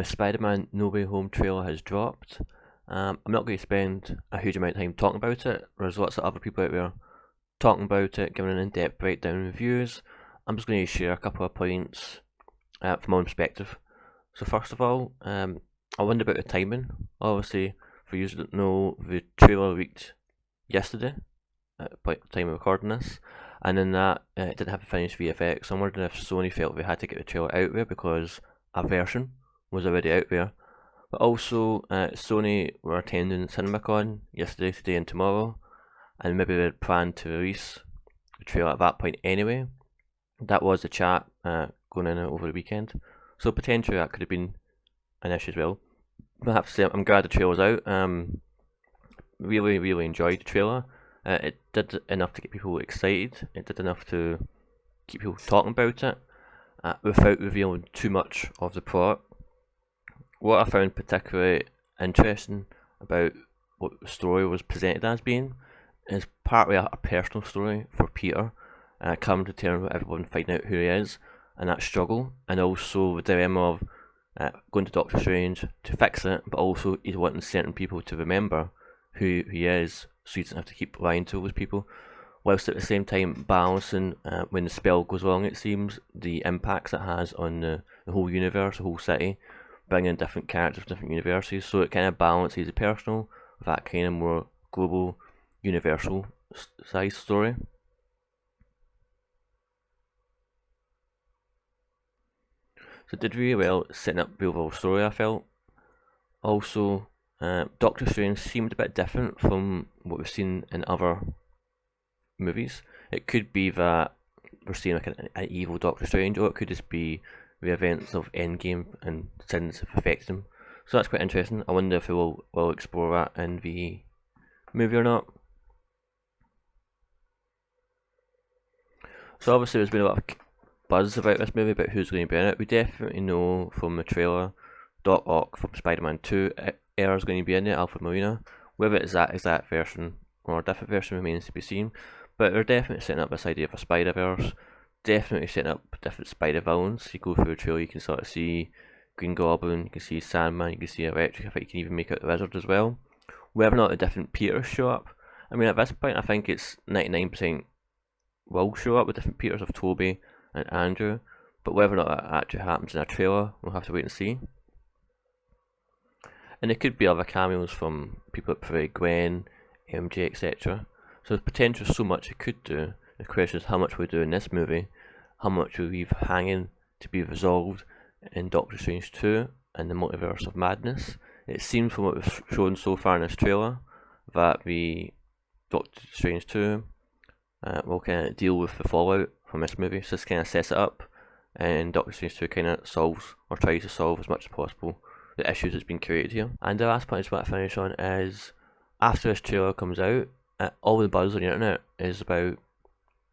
The Spider-Man No Way Home trailer has dropped. I'm not going to spend a huge amount of time talking about it. There's lots of other people out there talking about it, giving an in-depth breakdown and reviews. I'm just going to share a couple of points from my own perspective. So first of all, I wonder about the timing. Obviously, for you who don't know, the trailer leaked yesterday at the time of recording this, and in that it didn't have a finished VFX. So I'm wondering if Sony felt they had to get the trailer out there because a version was already out there. But also, Sony were attending CinemaCon yesterday, today, and tomorrow, and maybe they had planned to release the trailer at that point anyway. That was the chat going in over the weekend, so potentially that could have been an issue as well. But I have to say, I'm glad the trailer's out. Really enjoyed the trailer. It did enough to get people excited. It did enough to keep people talking about it without revealing too much of the plot. What I found particularly interesting about what the story was presented as being is partly a personal story for Peter, coming to terms with everyone finding out who he is and that struggle, and also the dilemma of going to Doctor Strange to fix it, but also he's wanting certain people to remember who he is, so he doesn't have to keep lying to those people, whilst at the same time balancing when the spell goes wrong, it seems, the impacts it has on the whole universe, the whole city, bringing different characters from different universes, so it kind of balances the personal with that kind of more global, universal size story. So it did really well setting up the overall story, I felt. Also, Doctor Strange seemed a bit different from what we've seen in other movies. It could be that we're seeing like an evil Doctor Strange, or it could just be the events of Endgame and sins have affected him. So that's quite interesting. I wonder if we will explore that in the movie or not. So obviously there's been a lot of buzz about this movie, about who's going to be in it. We definitely know from the trailer Doc Ock from Spider-Man 2 is going to be in it, Alfred Molina. Whether it's that exact version or a different version remains to be seen. But they're definitely setting up this idea of a Spider-Verse. Definitely setting up different spider villains. You go through the trailer, you can sort of see Green Goblin, you can see Sandman, you can see Electric. I think you can even make out the Wizard as well. Whether or not the different Peters show up, I mean, at this point, I think it's 99% will show up with different Peters of Toby and Andrew. But whether or not that actually happens in a trailer, we'll have to wait and see. And there could be other cameos from people that play Gwen, MJ, etc. So there's potential so much it could do. The question is how much we do in this movie, how much we leave hanging to be resolved in Doctor Strange 2 and the Multiverse of Madness. It seems from what we've shown so far in this trailer that the Doctor Strange 2 will kind of deal with the fallout from this movie. So this kind of sets it up, and Doctor Strange 2 kind of solves or tries to solve as much as possible the issues that's been created here. And the last point I just want to finish on is after this trailer comes out, all the buzz on the internet is about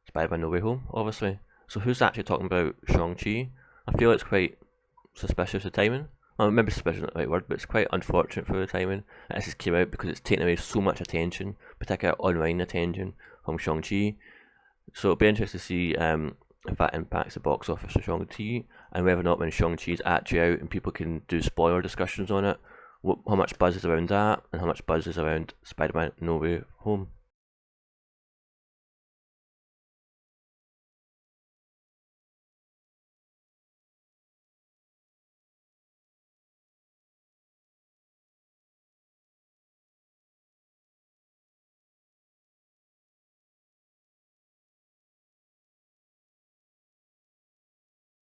Spider-Man No Way Home, obviously. So who's actually talking about Shang-Chi? I feel it's quite suspicious of timing. Well, maybe suspicious is not the right word, but it's quite unfortunate for the timing. This just came out because it's taken away so much attention, particularly online attention from Shang-Chi. So it'll be interesting to see if that impacts the box office of Shang-Chi, and whether or not when Shang-Chi is actually out and people can do spoiler discussions on it, how much buzz is around that, and how much buzz is around Spider-Man No Way Home.